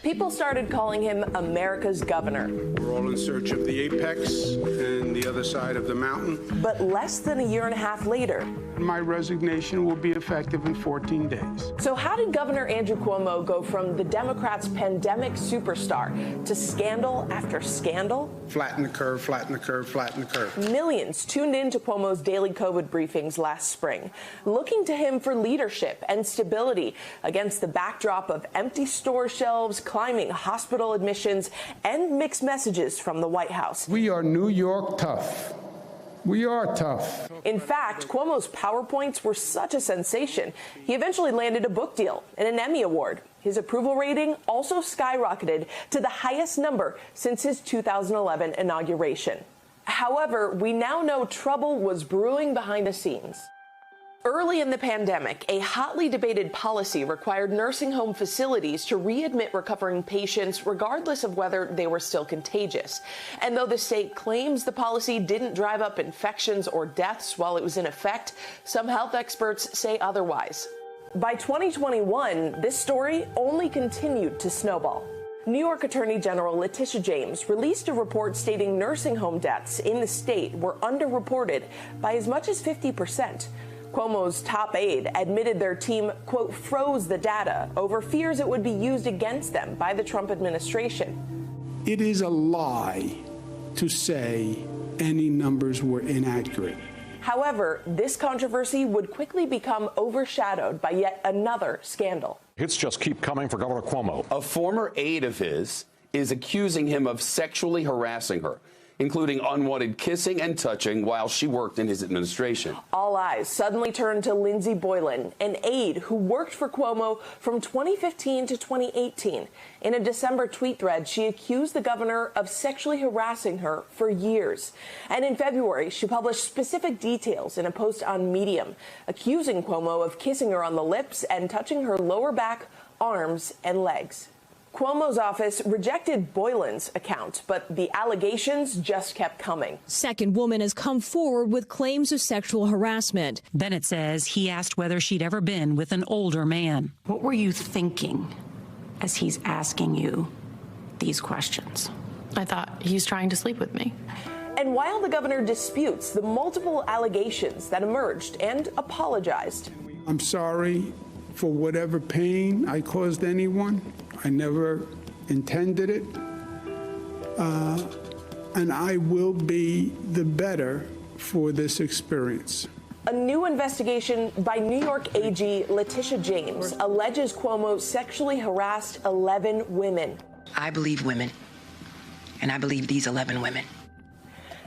People started calling him America's governor. We're all in search of the apex and the other side of the mountain. But less than a year and a half later, my resignation will be effective in 14 days. So how did Governor Andrew Cuomo go from the Democrats' pandemic superstar to scandal after scandal? Flatten the curve, flatten the curve, flatten the curve. Millions tuned in to Cuomo's daily COVID briefings last spring, looking to him for leadership and stability against the backdrop of empty store shelves, climbing hospital admissions, and mixed messages from the White House. We are New York tough. We are tough. In fact, Cuomo's PowerPoints were such a sensation, he eventually landed a book deal and an Emmy Award. His approval rating also skyrocketed to the highest number since his 2011 inauguration. However, we now know trouble was brewing behind the scenes. Early in the pandemic, a hotly debated policy required nursing home facilities to readmit recovering patients regardless of whether they were still contagious. And though the state claims the policy didn't drive up infections or deaths while it was in effect, some health experts say otherwise. By 2021, this story only continued to snowball. New York Attorney General Letitia James released a report stating nursing home deaths in the state were underreported by as much as 50%. Cuomo's top aide admitted their team, quote, froze the data over fears it would be used against them by the Trump administration. It is a lie to say any numbers were inaccurate. However, this controversy would quickly become overshadowed by yet another scandal. Hits just keep coming for Governor Cuomo. A former aide of his is accusing him of sexually harassing her, including unwanted kissing and touching while she worked in his administration. All eyes suddenly turned to Lindsey Boylan, an aide who worked for Cuomo from 2015 to 2018. In a December tweet thread, she accused the governor of sexually harassing her for years. And in February, she published specific details in a post on Medium, accusing Cuomo of kissing her on the lips and touching her lower back, arms, and legs. Cuomo's office rejected Boylan's account, but the allegations just kept coming. Second woman has come forward with claims of sexual harassment. Bennett says he asked whether she'd ever been with an older man. What were you thinking as he's asking you these questions? I thought he's trying to sleep with me. And while the governor disputes the multiple allegations that emerged and apologized. I'm sorry for whatever pain I caused anyone. I never intended it, and I will be the better for this experience. A new investigation by New York AG Letitia James alleges Cuomo sexually harassed 11 women. I believe women, and I believe these 11 women.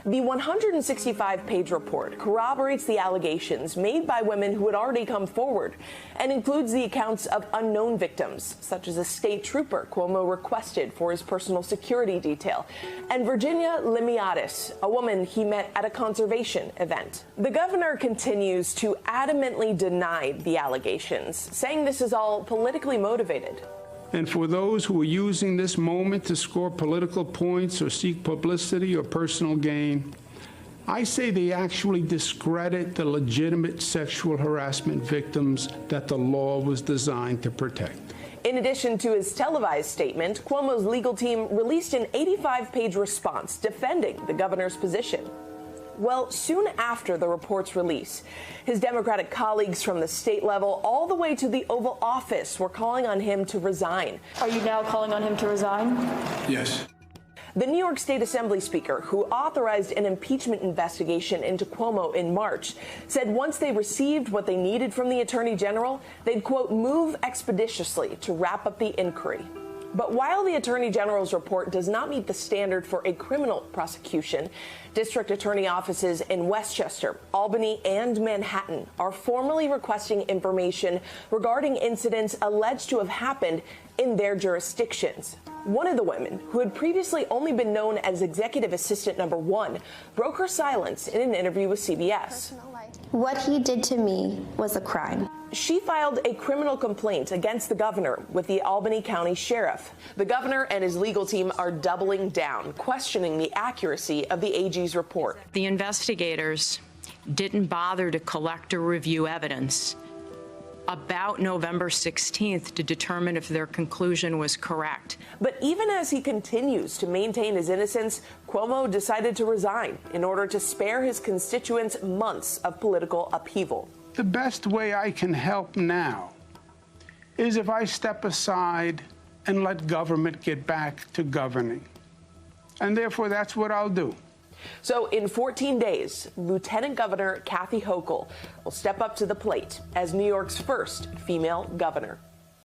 The 165-page report corroborates the allegations made by women who had already come forward and includes the accounts of unknown victims, such as a state trooper Cuomo requested for his personal security detail, and Virginia Limiatis, a woman he met at a conservation event. The governor continues to adamantly deny the allegations, saying this is all politically motivated. And for those who are using this moment to score political points or seek publicity or personal gain, I say they actually discredit the legitimate sexual harassment victims that the law was designed to protect. In addition to his televised statement, Cuomo's legal team released an 85-page response defending the governor's position. Well, soon after the report's release, his Democratic colleagues from the state level all the way to the Oval Office were calling on him to resign. Are you now calling on him to resign? Yes. The New York State Assembly Speaker, who authorized an impeachment investigation into Cuomo in March, said once they received what they needed from the Attorney General, they'd, quote, move expeditiously to wrap up the inquiry. But while the Attorney General's report does not meet the standard for a criminal prosecution, district attorney offices in Westchester, Albany, and Manhattan are formally requesting information regarding incidents alleged to have happened in their jurisdictions. One of the women, who had previously only been known as Executive Assistant Number 1, broke her silence in an interview with CBS. What he did to me was a crime. She filed a criminal complaint against the governor with the Albany County Sheriff. The governor and his legal team are doubling down, questioning the accuracy of the AG's report. The investigators didn't bother to collect or review evidence about November 16th to determine if their conclusion was correct. But even as he continues to maintain his innocence, Cuomo decided to resign in order to spare his constituents months of political upheaval. The best way I can help now is if I step aside and let government get back to governing. And therefore, that's what I'll do. So in 14 days, Lieutenant Governor Kathy Hochul will step up to the plate as New York's first female governor.